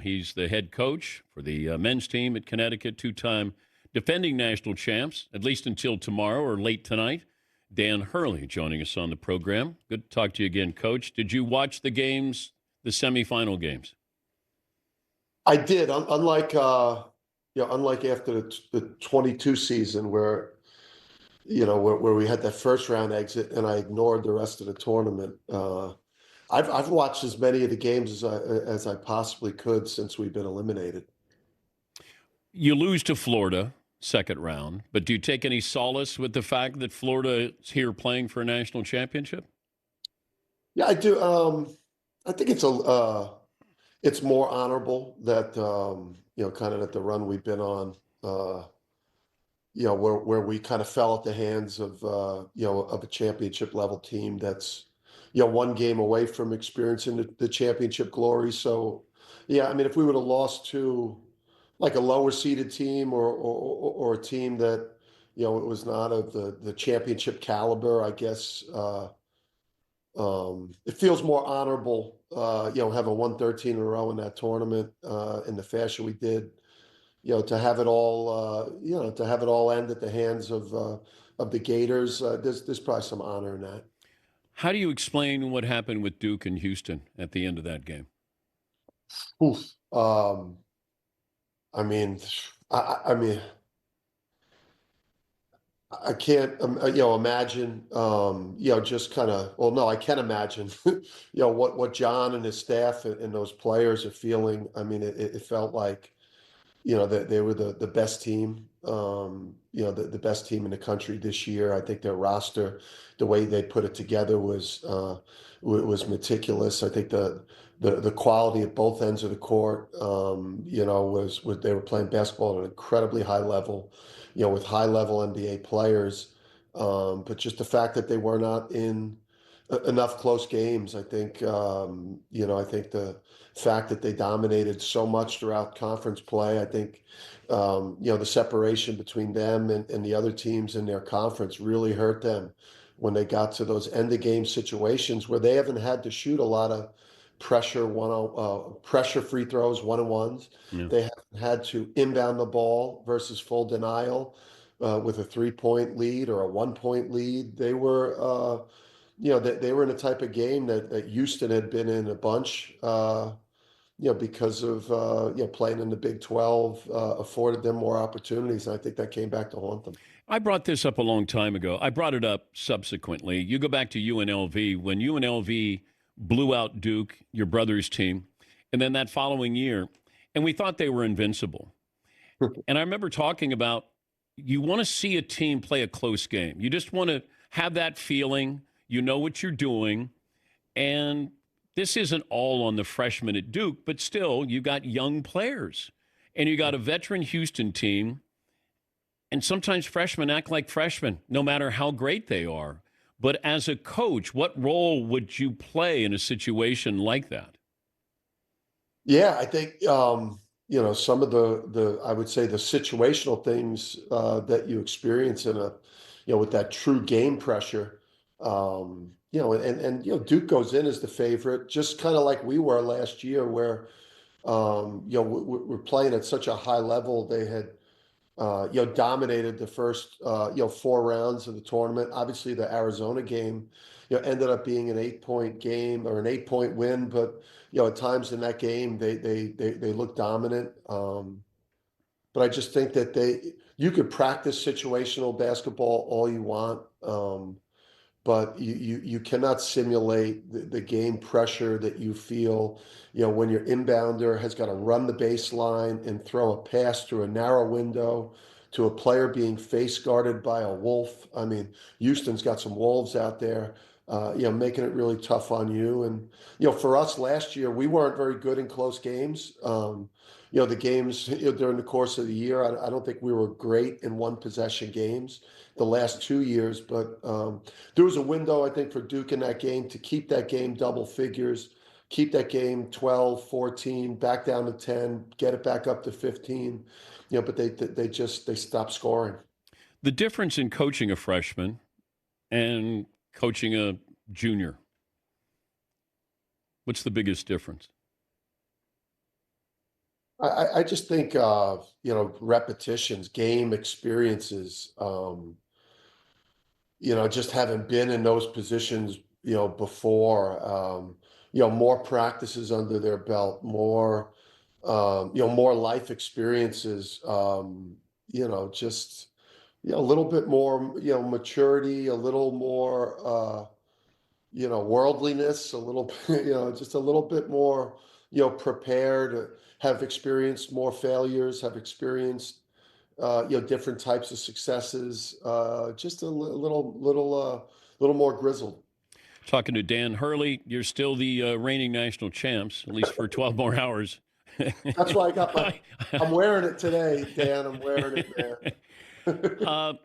He's the head coach for the men's team at Connecticut, two-time defending national champs, at least until tomorrow or late tonight. Dan Hurley joining us on the program. Good to talk to you again, Coach. Did you watch the games, the semifinal games? I did. Unlike after the 22 season where where we had that first round exit and I ignored the rest of the tournament. I've watched as many of the games as I possibly could since we've been eliminated. You lose to Florida, second round, but do you take any solace with the fact that Florida is here playing for a national championship? Yeah, I do. I think it's more honorable that kind of at the run we've been on, where we kind of fell at the hands of of a championship level team that's one game away from experiencing the championship glory. So yeah, I mean, if we would have lost to like a lower seeded team or a team that it was not of the championship caliber, I guess it feels more honorable, having won 13 in a row in that tournament in the fashion we did, to have it all end at the hands of the Gators. There's probably some honor in that. How do you explain what happened with Duke and Houston at the end of that game? Oof. I mean, I mean, I can't, imagine, just kind of, well, no, I can imagine, what John and his staff and those players are feeling. I mean, it felt like, that they were the best team, the best team in the country this year. I think their roster, the way they put it together was meticulous. I think the quality at both ends of the court, was they were playing basketball at an incredibly high level, with high level NBA players. But just the fact that they were not in enough close games, I think, I think the fact that they dominated so much throughout conference play, I think, the separation between them and the other teams in their conference really hurt them when they got to those end of game situations where they haven't had to shoot a lot of pressure free throws, one-on-ones. Yeah. They haven't had to inbound the ball versus full denial with a 3-point lead or a 1-point lead. They were, they were in a type of game that Houston had been in a bunch, because of playing in the Big 12 afforded them more opportunities, and I think that came back to haunt them. I brought this up a long time ago. I brought it up subsequently. You go back to UNLV. When UNLV blew out Duke, your brother's team, and then that following year, and we thought they were invincible. And I remember talking about you want to see a team play a close game. You just want to have that feeling. You know what you're doing. And this isn't all on the freshmen at Duke, but still, you got young players. And you got a veteran Houston team. And sometimes freshmen act like freshmen, no matter how great they are. But as a coach, what role would you play in a situation like that? Yeah, I think, some of I would say the situational things that you experience in with that true game pressure, Duke goes in as the favorite, just kind of like we were last year where, we're playing at such a high level. They had, dominated the first, 4 rounds of the tournament. Obviously, the Arizona game, ended up being an 8-point game or an 8-point win. But, at times in that game, they looked dominant. But I just think that you could practice situational basketball all you want. But you cannot simulate the game pressure that you feel, when your inbounder has got to run the baseline and throw a pass through a narrow window to a player being face guarded by a wolf. I mean, Houston's got some wolves out there, making it really tough on you. And, for us last year, we weren't very good in close games. The games during the course of the year, I don't think we were great in one possession games the last 2 years, but there was a window, I think, for Duke in that game to keep that game double figures, keep that game 12, 14, back down to 10, get it back up to 15. But they stopped scoring. The difference in coaching a freshman and coaching a junior, what's the biggest difference? I just think repetitions, game experiences, just having been in those positions, before, more practices under their belt, more life experiences, just, a little bit more, maturity, a little more, worldliness, a little, just a little bit more, prepared, have experienced more failures, have experienced, different types of successes, just a little more grizzled. Talking to Dan Hurley, you're still the reigning national champs, at least for 12 more hours. That's why I'm wearing it today, Dan. I'm wearing it, man.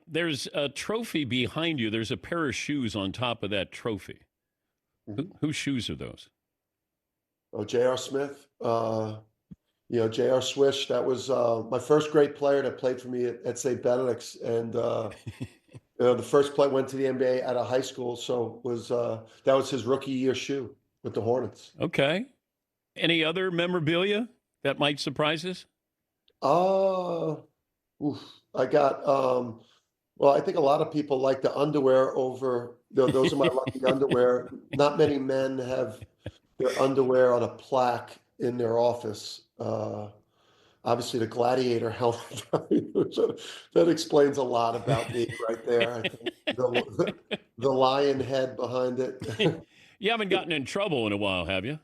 There's a trophy behind you. There's a pair of shoes on top of that trophy. Whose shoes are those? Oh, J.R. Smith. J.R. Swish. That was my first great player that played for me at St. Benedict's, and the first play went to the NBA out of high school, so that was his rookie year shoe with the Hornets. Okay. Any other memorabilia that might surprise us? Oof, I got well, I think a lot of people like the underwear over, those are my lucky underwear. Not many men have their underwear on a plaque in their office. Obviously, the gladiator helmet, that explains a lot about me right there. I think the lion head behind it. You haven't gotten in trouble in a while, have you?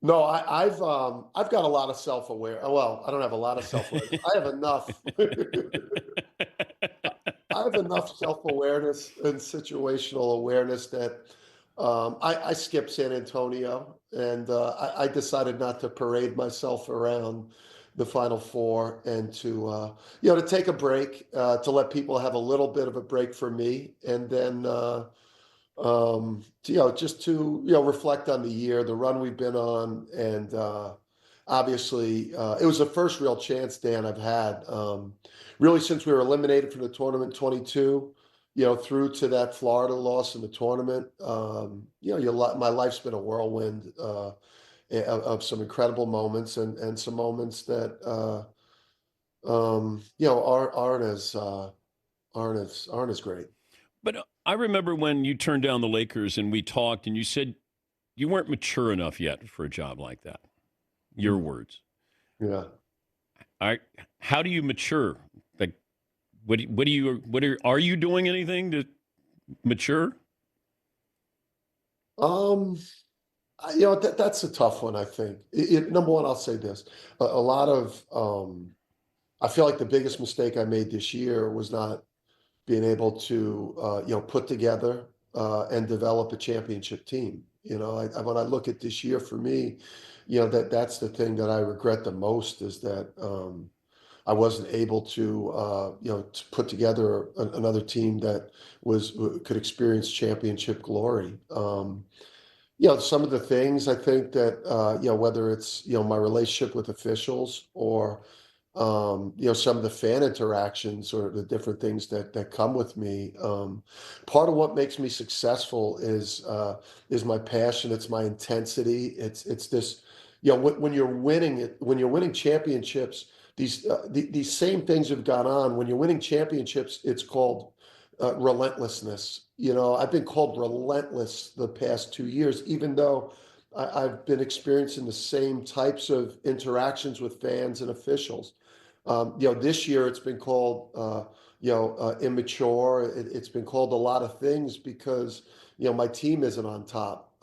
No, I've got a lot of self-aware. Well, I don't have a lot of self-awareness. I have enough. I have enough self-awareness and situational awareness that I skipped San Antonio, and I decided not to parade myself around the Final Four, and to take a break, to let people have a little bit of a break for me, and then just to reflect on the year, the run we've been on, and obviously it was the first real chance, Dan, I've had, really, since we were eliminated from the tournament 22, through to that Florida loss in the tournament. My life's been a whirlwind, of some incredible moments, and some moments that aren't as great. But I remember when you turned down the Lakers and we talked, and you said you weren't mature enough yet for a job like that. Your words. Yeah. How do you mature? Like, are you doing anything to mature? That's a tough one, I think. Number one, I'll say this. A lot of, I feel like the biggest mistake I made this year was not being able to, put together and develop a championship team. When I look at this year for me, that's the thing that I regret the most, is that I wasn't able to put together another team that could experience championship glory. Some of the things I think that, whether it's, my relationship with officials, or, some of the fan interactions, or the different things that come with me. Part of what makes me successful is my passion. It's my intensity. It's this, when you're winning championships, these same things have gone on. When you're winning championships, it's called relentlessness. I've been called relentless the past 2 years, even though I've been experiencing the same types of interactions with fans and officials. This year it's been called, immature. It's been called a lot of things because, my team isn't on top.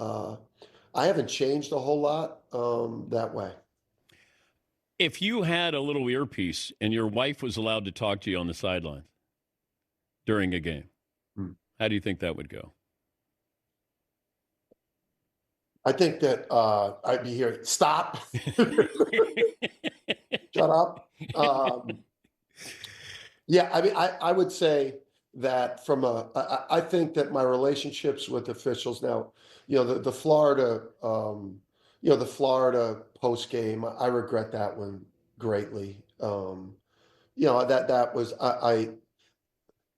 I haven't changed a whole lot that way. If you had a little earpiece and your wife was allowed to talk to you on the sidelines during a game, how do you think that would go? I think that I'd be hearing, stop, shut up. Yeah, I mean, I would say that I think that my relationships with officials now, the Florida, the Florida post game, I regret that one greatly. That was,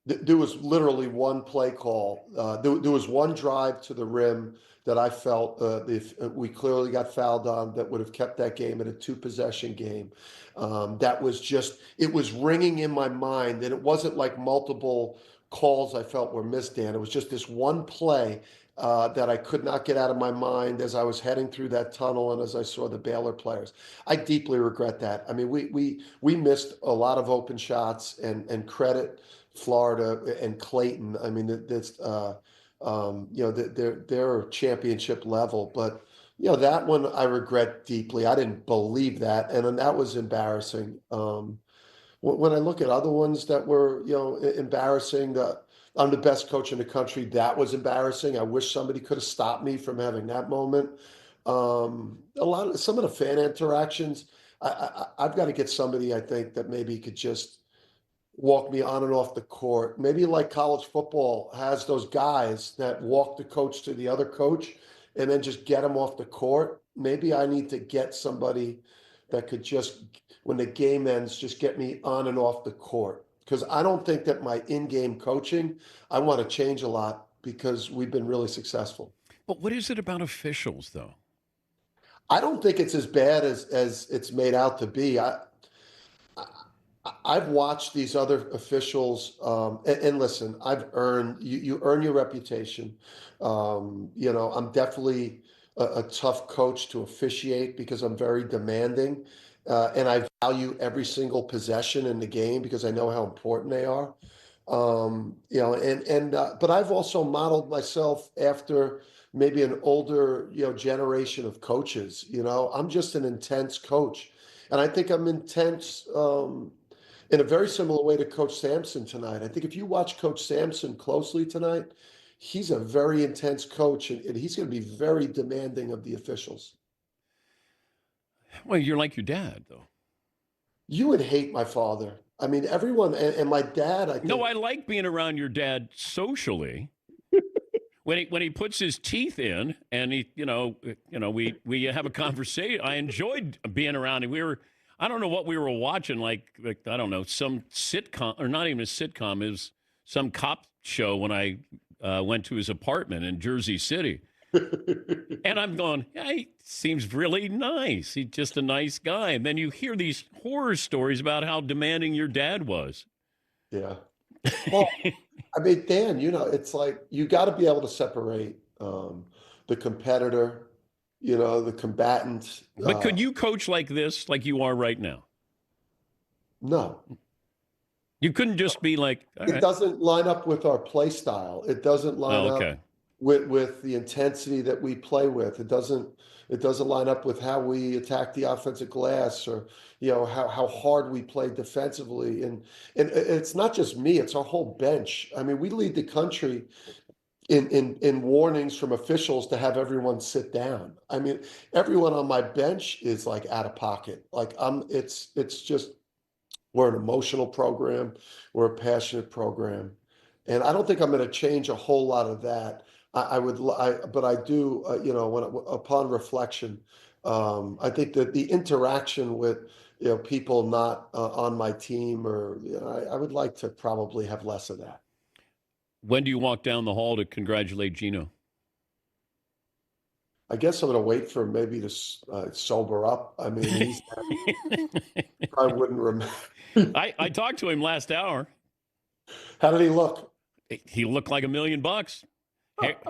There was literally one play call. There was one drive to the rim that I felt if we clearly got fouled on that would have kept that game at a two-possession game. That was just, it was ringing in my mind, and it wasn't like multiple calls I felt were missed, Dan. It was just this one play that I could not get out of my mind as I was heading through that tunnel and as I saw the Baylor players. I deeply regret that. I mean, we missed a lot of open shots, and credit Florida and Clayton. I mean, that's they're championship level, but that one I regret deeply. I didn't believe that, and then that was embarrassing. When I look at other ones that were embarrassing, I'm the best coach in the country. That was embarrassing. I wish somebody could have stopped me from having that moment. Some of the fan interactions. I've got to get somebody I think that maybe could just walk me on and off the court. Maybe like college football has those guys that walk the coach to the other coach and then just get them off the court. Maybe I need to get somebody that could just, when the game ends, just get me on and off the court. Because I don't think that my in-game coaching, I want to change a lot because we've been really successful. But what is it about officials, though? I don't think it's as bad as it's made out to be. I've watched these other officials, and listen, I've earned you earn your reputation. I'm definitely a tough coach to officiate because I'm very demanding, and I value every single possession in the game because I know how important they are. But I've also modeled myself after maybe an older, generation of coaches. I'm just an intense coach, and I think I'm intense. In a very similar way to Coach Sampson tonight. I think if you watch Coach Sampson closely tonight, he's a very intense coach, and he's going to be very demanding of the officials. Well, you're like your dad, though. You would hate my father. I mean, everyone, and my dad, I No, think. I like being around your dad socially. When he puts his teeth in, and we have a conversation. I enjoyed being around him. I don't know what we were watching, like I don't know, some sitcom, or not even a sitcom, is some cop show when I went to his apartment in Jersey City. And I'm going, yeah, he seems really nice. He's just a nice guy. And then you hear these horror stories about how demanding your dad was. Yeah. Well, I mean, Dan, it's like you got to be able to separate the competitor, the combatant. But could you coach like this, like you are right now? No. You couldn't just be like, all It right. doesn't line up with our play style. It doesn't line Oh, up okay. with the intensity that we play with. It doesn't line up with how we attack the offensive glass, or how hard we play defensively. And it's not just me, it's our whole bench. I mean, we lead the country in warnings from officials to have everyone sit down. I mean, everyone on my bench is like out of pocket. Like it's just, we're an emotional program, we're a passionate program, and I don't think I'm going to change a whole lot of that. But I do, upon reflection, I think that the interaction with people not on my team, or I would like to probably have less of that. When do you walk down the hall to congratulate Gino? I guess I'm going to wait for him maybe to sober up. I mean, I wouldn't remember. I talked to him last hour. How did he look? He looked like $1,000,000.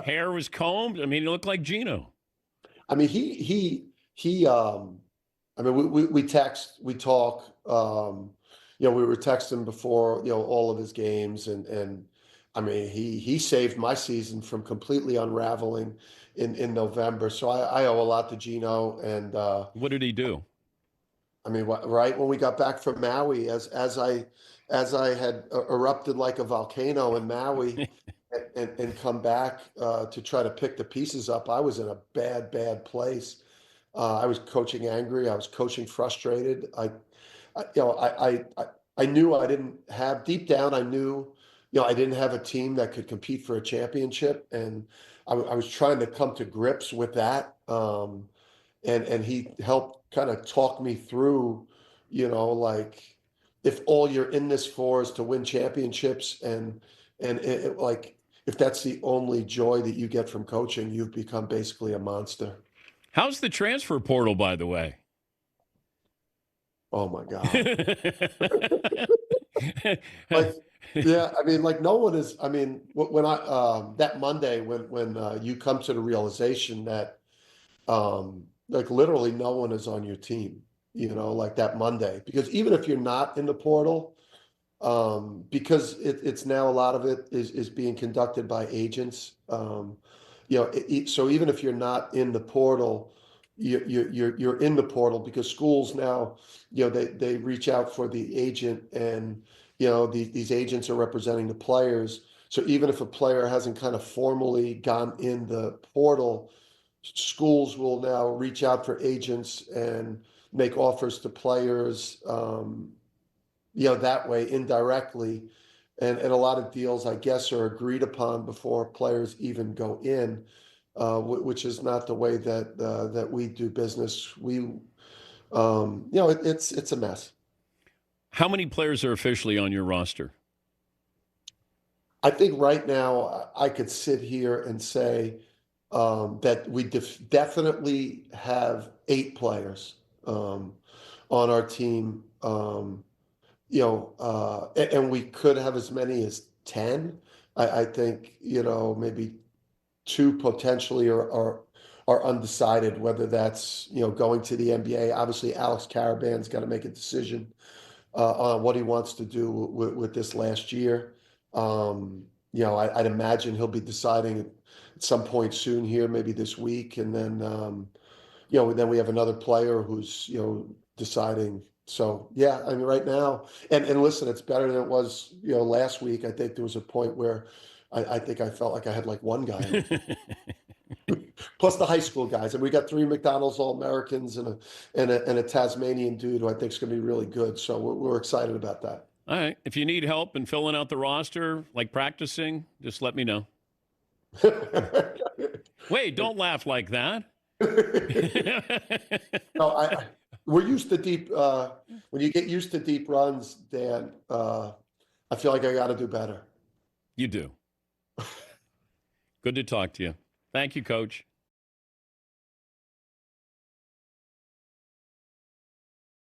Hair was combed. I mean, he looked like Gino. I mean, he. I mean, we text, we talk. We were texting before all of his games, and I mean, he saved my season from completely unraveling in November. So I owe a lot to Gino, and What did he do? I mean, right when we got back from Maui, as I had erupted like a volcano in Maui, and come back to try to pick the pieces up, I was in a bad place. I was coaching angry. I was coaching frustrated. I knew I didn't have, deep down, I knew, I didn't have a team that could compete for a championship, and I was trying to come to grips with that. And he helped kind of talk me through, like if all you're in this for is to win championships and like if that's the only joy that you get from coaching, you've become basically a monster. How's the transfer portal, by the way? Oh my God. Like, yeah, I mean, like no one is, I mean, when I, that Monday when you come to the realization that, like literally no one is on your team, like that Monday, because even if you're not in the portal, because it's now a lot of it is being conducted by agents. So even if you're not in the portal, you're in the portal because schools now, they reach out for the agent, and these agents are representing the players. So even if a player hasn't kind of formally gone in the portal, schools will now reach out for agents and make offers to players. That way indirectly. And a lot of deals, I guess, are agreed upon before players even go in, which is not the way that we do business. It's a mess. How many players are officially on your roster? I think right now I could sit here and say that we definitely have 8 players on our team. And we could have as many as 10. I think, maybe 2 potentially are undecided whether that's, going to the NBA. Obviously, Alex Caravan's got to make a decision on what he wants to do with this last year. I'd imagine he'll be deciding at some point soon here, maybe this week. And then we have another player who's, deciding. So yeah, I mean, right now, and listen, it's better than it was, last week. I think there was a point where I think I felt like I had like one guy, plus the high school guys, and we got 3 McDonald's All-Americans and a Tasmanian dude who I think is going to be really good. So we're excited about that. All right. If you need help in filling out the roster, like practicing, just let me know. Wait, don't laugh like that. No, we're used to deep. When you get used to deep runs, Dan, I feel like I got to do better. You do. Good to talk to you. Thank you, Coach.